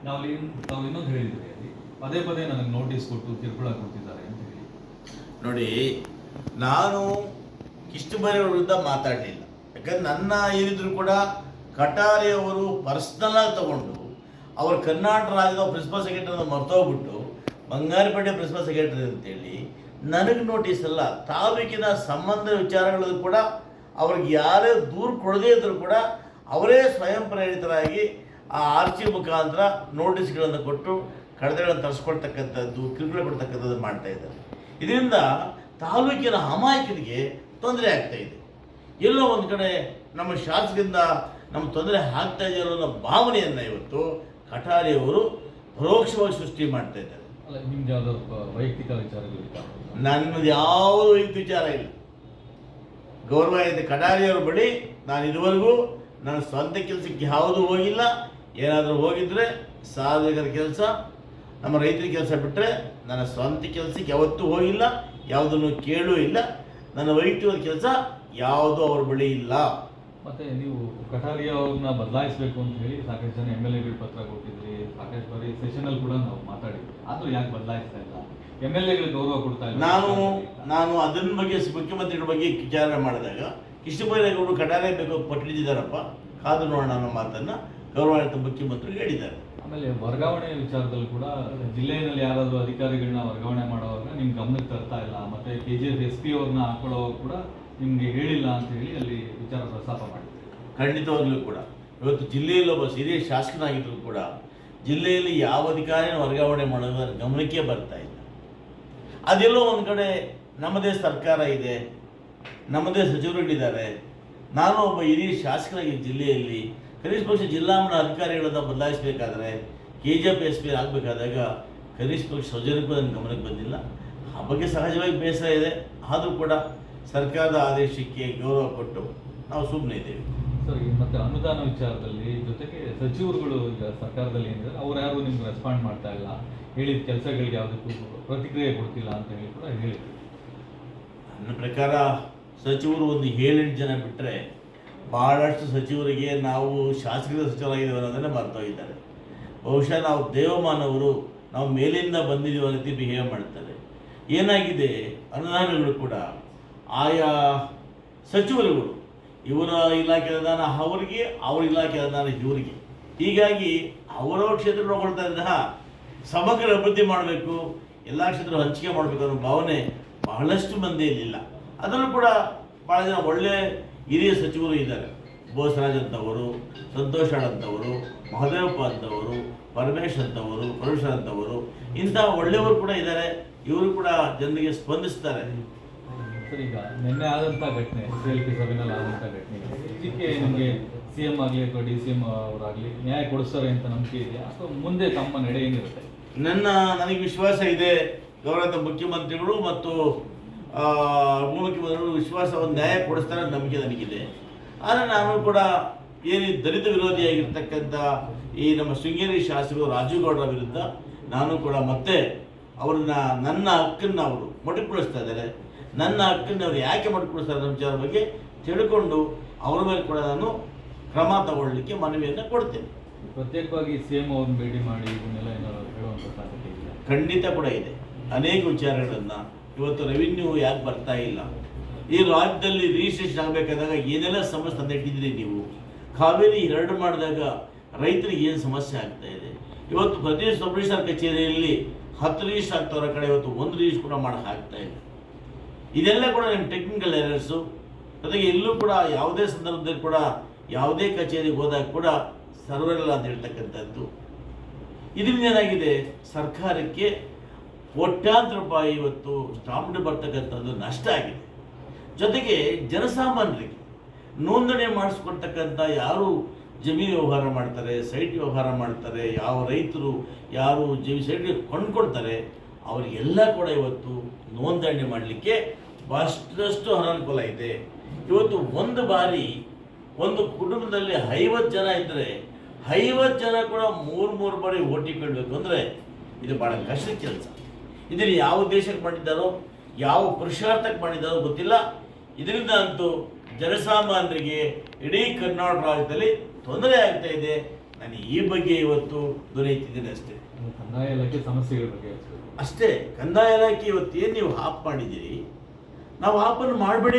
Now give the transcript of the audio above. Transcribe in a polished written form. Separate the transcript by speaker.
Speaker 1: ತಾವು ಇನ್ನೊಂದು ಹೇಳಿದ್ರಿ ಅಲ್ಲಿ ಪದೇ ಪದೇ ನನಗೆ ನೋಟಿಸ್ ಕೊಟ್ಟು ಕಿರುಕುಳ ಕೊಡ್ತಿದ್ದಾರೆ ಅಂತ ಹೇಳಿ.
Speaker 2: ನೋಡಿ, ನಾನು ಕಿಷ್ಟುಮರಿ ಅವ್ರ ವಿರುದ್ಧ ಮಾತಾಡಲಿಲ್ಲ. ಯಾಕಂದ್ರೆ ನನ್ನ ಏನಿದ್ರು ಕೂಡ ಕಟಾರಿ ಅವರು ಪರ್ಸ್ನಲ್ ಆಗಿ ತಗೊಂಡು ಅವರು ಕರ್ನಾಟಕ ರಾಜ್ಯದ ಪ್ರಿನ್ಸಿಪಲ್ ಸೆಕ್ರೆಟರಿ ಮರ್ತೋಗ್ಬಿಟ್ಟು ಬಂಗಾರಪೇಟೆ ಪ್ರಿನ್ಸಿಪಲ್ ಸೆಕ್ರೆಟರಿ ಅಂತೇಳಿ ನನಗೆ ನೋಟಿಸ್ ಅಲ್ಲ, ತಾಲೂಕಿನ ಸಂಬಂಧ ವಿಚಾರಗಳಲ್ಲೂ ಕೂಡ ಅವ್ರಿಗೆ ಯಾರೇ ದೂರು ಕೊಡದೇ ಇದ್ದರೂ ಕೂಡ ಅವರೇ ಸ್ವಯಂ ಪ್ರೇರಿತರಾಗಿ ಆ ಆರ್ಚಿ ಮುಖಾಂತರ ನೋಟಿಸ್ಗಳನ್ನು ಕೊಟ್ಟು ಕಡತಗಳನ್ನು ತರಿಸ್ಕೊಳ್ತಕ್ಕಂಥದ್ದು, ಕಿರುಕುಳ ಕೊಡ್ತಕ್ಕಂಥದ್ದು ಮಾಡ್ತಾ ಇದ್ದಾರೆ. ಇದರಿಂದ ತಾಲೂಕಿನ ಅಮಾಯಕರಿಗೆ ತೊಂದರೆ ಆಗ್ತಾ ಇದೆ. ಎಲ್ಲೋ ಒಂದು ಕಡೆ ನಮ್ಮ ಶಾಸಕರಿಂದ ನಮ್ಮ ತೊಂದರೆ ಆಗ್ತಾ ಇದೆಯೋ ಅನ್ನೋ ಭಾವನೆಯನ್ನು ಇವತ್ತು ಕಟಾರಿಯವರು ಪರೋಕ್ಷವಾಗಿ ಸೃಷ್ಟಿ ಮಾಡ್ತಾ ಇದ್ದಾರೆ.
Speaker 1: ಅಲ್ಲ, ನಿಮ್ದು ಯಾವುದೋ ವೈಯಕ್ತಿಕ ವಿಚಾರಗಳು?
Speaker 2: ನನ್ನದು ಯಾವುದು ವೈಯಕ್ತಿಕ ವಿಚಾರ ಇಲ್ಲ. ಗೌರವ ಇದೆ ಕಟಾರಿಯವ್ರ ಬಳಿ ನಾನು ಇದುವರೆಗೂ ನನ್ನ ಸ್ವಂತ ಕೆಲಸಕ್ಕೆ ಯಾವುದೂ ಹೋಗಿಲ್ಲ. ಏನಾದರೂ ಹೋಗಿದ್ರೆ ಸಾರ್ವಜನಿಕರ ಕೆಲಸ, ನಮ್ಮ ರೈತರ ಕೆಲಸ ಬಿಟ್ಟರೆ ನನ್ನ ಸ್ವಂತ ಕೆಲಸಕ್ಕೆ ಯಾವತ್ತೂ ಹೋಗಿಲ್ಲ, ಯಾವುದನ್ನು ಕೇಳೂ ಇಲ್ಲ. ನನ್ನ ವೈಯಕ್ತಿಕ ಕೆಲಸ ಯಾವುದೂ ಅವ್ರ ಬಳಿ ಇಲ್ಲ.
Speaker 1: ಮತ್ತೆ ನೀವು ಕಟಾರಿ ಅವ್ರನ್ನ ಬದಲಾಯಿಸಬೇಕು ಅಂತ ಹೇಳಿ ಸಾಕಷ್ಟು ಜನ MLA ಪತ್ರ ಕೊಟ್ಟಿದ್ರಿ, ಸಾಕಷ್ಟು ಬಾರಿ ಸೆಷನಲ್ಲಿ ಕೂಡ ನಾವು ಮಾತಾಡಿದ್ವಿ. ಆದರೂ ಯಾಕೆ ಬದಲಾಯಿಸ್ತಾ ಇಲ್ಲ? MLA ಗೌರವ ಕೊಡ್ತಾ ಇಲ್ಲ.
Speaker 2: ನಾನು ಅದನ್ನ ಬಗ್ಗೆ ಮುಖ್ಯಮಂತ್ರಿಗಳ ಬಗ್ಗೆ ವಿಚಾರಣೆ ಮಾಡಿದಾಗ ಕಿಷ್ಟುಬೈರೇಗೌಡರು ಕಟಾರೇ ಬೇಕು ಪಟ್ಟಿದ್ದಾರಪ್ಪ, ಕಾದು ನೋಡೋಣ ಅನ್ನೋ ಮಾತನ್ನು ಗೌರವಾನ್ವಿತ ಮುಖ್ಯಮಂತ್ರಿ ಹೇಳಿದ್ದಾರೆ.
Speaker 1: ಆಮೇಲೆ ವರ್ಗಾವಣೆ ವಿಚಾರದಲ್ಲಿ ಕೂಡ ಜಿಲ್ಲೆಯಲ್ಲಿ ಯಾರಾದರೂ ಅಧಿಕಾರಿಗಳನ್ನ ವರ್ಗಾವಣೆ ಮಾಡುವಾಗ ನಿಮ್ಗೆ ಗಮನಕ್ಕೆ ತರ್ತಾ ಇಲ್ಲ, ಮತ್ತೆ KGF SP ಅವ್ರನ್ನ ಹಾಕೊಳ್ಳೋವಾಗ ಕೂಡ ನಿಮಗೆ ಹೇಳಿಲ್ಲ ಅಂತ ಹೇಳಿ ಅಲ್ಲಿ ವಿಚಾರ ಪ್ರಸ್ತಾಪ ಮಾಡಿದ್ರು.
Speaker 2: ಖಂಡಿತವಾಗ್ಲೂ ಕೂಡ ಇವತ್ತು ಜಿಲ್ಲೆಯಲ್ಲಿ ಒಬ್ಬ ಹಿರಿಯ ಶಾಸಕನಾಗಿದ್ದರೂ ಕೂಡ ಜಿಲ್ಲೆಯಲ್ಲಿ ಯಾವ ಅಧಿಕಾರಿನ ವರ್ಗಾವಣೆ ಮಾಡೋದು ಗಮನಕ್ಕೆ ಬರ್ತಾ ಇಲ್ಲ. ಅದೆಲ್ಲೋ ಒಂದು ಕಡೆ ನಮ್ಮದೇ ಸರ್ಕಾರ ಇದೆ, ನಮ್ಮದೇ ಸಚಿವರುಗಳಿದ್ದಾರೆ. ನಾನು ಒಬ್ಬ ಹಿರಿಯ ಶಾಸಕರಾಗಿ ಜಿಲ್ಲೆಯಲ್ಲಿ ಕನಿಷ್ಠ ಪಕ್ಷ ಜಿಲ್ಲಾಮಟ್ಟ ಅಧಿಕಾರಿಗಳನ್ನು ಬದಲಾಯಿಸಬೇಕಾದ್ರೆ KGF SP ಆಗಬೇಕಾದಾಗ ಕನಿಷ್ಠ ಪಕ್ಷ ಸೌಜನ್ಯಕ್ಕೂ ನನ್ನ ಗಮನಕ್ಕೆ ಬಂದಿಲ್ಲ. ಆ ಬಗ್ಗೆ ಸಹಜವಾಗಿ ಬೇಸರ ಇದೆ. ಆದರೂ ಕೂಡ ಸರ್ಕಾರದ ಆದೇಶಕ್ಕೆ ಗೌರವ ಕೊಟ್ಟು ನಾವು ಸುಮ್ಮನೆ ಇದ್ದೇವೆ.
Speaker 1: ಸರಿ, ಮತ್ತೆ ಅನುದಾನ ವಿಚಾರದಲ್ಲಿ ಜೊತೆಗೆ ಸಚಿವರುಗಳು ಈಗ ಸರ್ಕಾರದಲ್ಲಿ ಏನಿದ್ದಾರೆ ಅವ್ರು ಯಾರು ನಿಮ್ಗೆ ರೆಸ್ಪಾಂಡ್ ಮಾಡ್ತಾ ಇಲ್ಲ, ಹೇಳಿದ ಕೆಲಸಗಳಿಗೆ ಯಾವುದಕ್ಕೂ ಪ್ರತಿಕ್ರಿಯೆ ಕೊಡ್ತಿಲ್ಲ ಅಂತ ಹೇಳಿ ಕೂಡ ಹೇಳಿದ್ರು.
Speaker 2: ನನ್ನ ಪ್ರಕಾರ ಸಚಿವರು ಒಂದು 7-8 ಜನ ಬಿಟ್ಟರೆ ಭಾಳಷ್ಟು ಸಚಿವರಿಗೆ ನಾವು ಶಾಸಕರ ಸಚಿವರಾಗಿದ್ದೇವೆ ಅನ್ನೋದನ್ನೇ ಮರ್ತೋಗಿದ್ದಾರೆ. ಬಹುಶಃ ನಾವು ದೇವಮಾನವರು, ನಾವು ಮೇಲಿಂದ ಬಂದಿದ್ದೀವಿ ಅನ್ನೋ ರೀತಿ ಬಿಹೇವ್ ಮಾಡ್ತಾರೆ. ಏನಾಗಿದೆ, ಅನುದಾನಗಳು ಕೂಡ ಆಯಾ ಸಚಿವರುಗಳು ಇವರ ಇಲಾಖೆ ಅನುದಾನ ಅವರಿಗೆ, ಅವ್ರ ಇಲಾಖೆ ಅನುದಾನ ಇವರಿಗೆ, ಹೀಗಾಗಿ ಅವರವ್ರ ಕ್ಷೇತ್ರ ನೋಡ್ಕೊಳ್ತಾ ಇದ್ದ ಸಮಗ್ರ ಅಭಿವೃದ್ಧಿ ಮಾಡಬೇಕು, ಎಲ್ಲ ಕ್ಷೇತ್ರ ಹಂಚಿಕೆ ಮಾಡಬೇಕು ಅನ್ನೋ ಭಾವನೆ ಬಹಳಷ್ಟು ಮಂದಿಯಲ್ಲಿಲ್ಲ. ಅದನ್ನು ಕೂಡ ಭಾಳ ಜನ ಒಳ್ಳೆ ಹಿರಿಯ ಸಚಿವರು ಇದ್ದಾರೆ. ಬೋಸರಾಜ್ ಅಂತವರು, ಸಂತೋಷ್ ಅಂತವರು, ಮಹದೇವಪ್ಪ ಅಂತವರು, ಪರಮೇಶ್ ಅಂತವರು, ಪರಮೇಶ್ವರ್ ಅಂತವರು, ಇಂಥ ಒಳ್ಳೆಯವರು ಕೂಡ ಇದ್ದಾರೆ. ಇವರು ಕೂಡ ಜನರಿಗೆ ಸ್ಪಂದಿಸ್ತಾರೆ.
Speaker 1: ಸರ್, ಈಗ ನಿನ್ನೆ ಆದಂಥ ಘಟನೆ, CLP ಸಭೆಯಲ್ಲಿ ಆದಂಥ ಘಟನೆ, ಇದಕ್ಕೆ ನಿಮಗೆ CM ಆಗಲಿ ಅಥವಾ DCM ಅವರಾಗಲಿ ನ್ಯಾಯ ಕೊಡಿಸ್ತಾರೆ ಅಂತ ನಂಬಿಕೆ ಇದೆಯಾ, ಅಥವಾ ಮುಂದೆ ತಮ್ಮ ನಡೆ ಏನಿರುತ್ತೆ?
Speaker 2: ನನಗೆ ವಿಶ್ವಾಸ ಇದೆ. ಗೌರವದ ಮುಖ್ಯಮಂತ್ರಿಗಳು ಮತ್ತು ಉಪಮುಖ್ಯಮಂತ್ರಿಗಳು ವಿಶ್ವಾಸವನ್ನು ನ್ಯಾಯ ಕೊಡಿಸ್ತಾರೆ ನಂಬಿಕೆ ನನಗಿದೆ. ಆದರೆ ನಾನು ಕೂಡ ಏನು ದಲಿತ ವಿರೋಧಿಯಾಗಿರ್ತಕ್ಕಂಥ ಈ ನಮ್ಮ ಶೃಂಗೇರಿ ಶಾಸಕರು ರಾಜೀವ್ ಗೌಡರ ವಿರುದ್ಧ ನಾನು ಕೂಡ ಮತ್ತೆ ಅವ್ರನ್ನ, ನನ್ನ ಹಕ್ಕನ್ನು ಅವರು ಮೊಟಕುಗೊಳಿಸ್ತಾ ಇದ್ದಾರೆ. ನನ್ನ ಹಕ್ಕನ್ನು ಅವ್ರು ಯಾಕೆ ಮೊಟಕುಗೊಳಿಸ್ತಾರೆ ಅನ್ನೋ ವಿಚಾರ ಬಗ್ಗೆ ತಿಳ್ಕೊಂಡು ಅವರ ಮೇಲೆ ಕೂಡ ನಾನು ಕ್ರಮ ತಗೊಳ್ಳಿಕ್ಕೆ ಮನವಿಯನ್ನು ಕೊಡ್ತೇನೆ.
Speaker 1: ಪ್ರತ್ಯೇಕವಾಗಿ CM ಅವ್ರನ್ನ ಭೇಟಿ ಮಾಡಿ ಇವನ್ನೆಲ್ಲ ಏನಾದ್ರು ಹೇಳುವಂಥ ಸಾಧ್ಯತೆ ಇದೆ?
Speaker 2: ಖಂಡಿತ ಕೂಡ ಇದೆ. ಅನೇಕ ವಿಚಾರಗಳನ್ನು ಇವತ್ತು ರೆವಿನ್ಯೂ ಯಾಕೆ ಬರ್ತಾ ಇಲ್ಲ, ಈ ರಾಜ್ಯದಲ್ಲಿ ರಿಜಿಸ್ಟ್ರೇಷನ್ ಆಗಬೇಕಾದಾಗ ಏನೆಲ್ಲ ಸಮಸ್ಯೆ ತಂದಿಟ್ಟಿದ್ದೀರಿ ನೀವು, ಕಾವೇರಿ 2 ಮಾಡಿದಾಗ ರೈತರಿಗೆ ಏನು ಸಮಸ್ಯೆ ಆಗ್ತಾ ಇದೆ. ಇವತ್ತು ಪ್ರತಿ ಸಬ್ ರಿಜಿಸ್ಟ್ರಾರ್ ಕಚೇರಿಯಲ್ಲಿ 10 ರಿಜಿಸ್ಟರ್ ಆಗ್ತವ್ರ ಕಡೆ ಇವತ್ತು 1 ರಿಜಿಸ್ಟರ್ ಕೂಡ ಮಾಡೋಕ್ಕೆ ಆಗ್ತಾ ಇಲ್ಲ. ಇದೆಲ್ಲ ಕೂಡ ನಿಮ್ಮ ಟೆಕ್ನಿಕಲ್ ಎರರ್ಸು. ಜೊತೆಗೆ ಎಲ್ಲೂ ಕೂಡ ಯಾವುದೇ ಸಂದರ್ಭದಲ್ಲಿ ಕೂಡ ಯಾವುದೇ ಕಚೇರಿಗೆ ಹೋದಾಗ ಕೂಡ ಸರ್ವರ್ ಇಲ್ಲ ಅಂತ ಹೇಳ್ತಕ್ಕಂಥದ್ದು. ಇದರಿಂದ ಏನಾಗಿದೆ, ಸರ್ಕಾರಕ್ಕೆ ಕೋಟ್ಯಾಂತರ ರೂಪಾಯಿ ಇವತ್ತು ಸ್ಟಾಂಪ್ ಬರ್ತಕ್ಕಂಥದ್ದು ನಷ್ಟ ಆಗಿದೆ. ಜೊತೆಗೆ ಜನಸಾಮಾನ್ಯರಿಗೆ ನೋಂದಣಿ ಮಾಡಿಸ್ಕೊಳ್ತಕ್ಕಂಥ ಯಾರು ಜಮೀನು ವ್ಯವಹಾರ ಮಾಡ್ತಾರೆ, ಸೈಟ್ ವ್ಯವಹಾರ ಮಾಡ್ತಾರೆ, ಯಾವ ರೈತರು ಯಾರು ಸೈಟ್ ಕೊಂಡ್ಕೊಳ್ತಾರೆ, ಅವರಿಗೆಲ್ಲ ಕೂಡ ಇವತ್ತು ನೋಂದಣಿ ಮಾಡಲಿಕ್ಕೆ ಬಹಳಷ್ಟು ಅನಾನುಕೂಲ ಇದೆ. ಇವತ್ತು ಒಂದು ಬಾರಿ ಒಂದು ಕುಟುಂಬದಲ್ಲಿ 50 ಜನ ಇದ್ದರೆ 50 ಜನ ಕೂಡ 3 ಬಾರಿ ಓಟಿ ಕೊಡಬೇಕು ಅಂದರೆ ಇದು ಭಾಳ ಕಷ್ಟದ ಕೆಲಸ. ಇದನ್ನು ಯಾವ ದೇಶಕ್ಕೆ ಮಾಡಿದ್ದಾರೋ, ಯಾವ ಪುರುಷಾರ್ಥಕ್ಕೆ ಮಾಡಿದ್ದಾರೋ ಗೊತ್ತಿಲ್ಲ. ಇದರಿಂದ ಅಂತೂ ಜನಸಾಮಾನ್ಯರಿಗೆ ಇಡೀ ಕರ್ನಾಟಕ ರಾಜ್ಯದಲ್ಲಿ ತೊಂದರೆ ಆಗ್ತಾ ಇದೆ. ನಾನು ಈ ಬಗ್ಗೆ ಇವತ್ತು ಧ್ವನಿ ಎತ್ತಿದ್ದೇನೆ ಅಷ್ಟೇ.
Speaker 1: ಕಂದಾಯ ಇಲಾಖೆ ಸಮಸ್ಯೆಗಳ ಬಗ್ಗೆ
Speaker 2: ಅಷ್ಟೇ. ಕಂದಾಯ ಇಲಾಖೆ ಇವತ್ತು ಏನು ನೀವು ಆಫ್ ಮಾಡಿದ್ದೀರಿ, ನಾವು ಆಫನ್ನು ಮಾಡಬೇಡಿ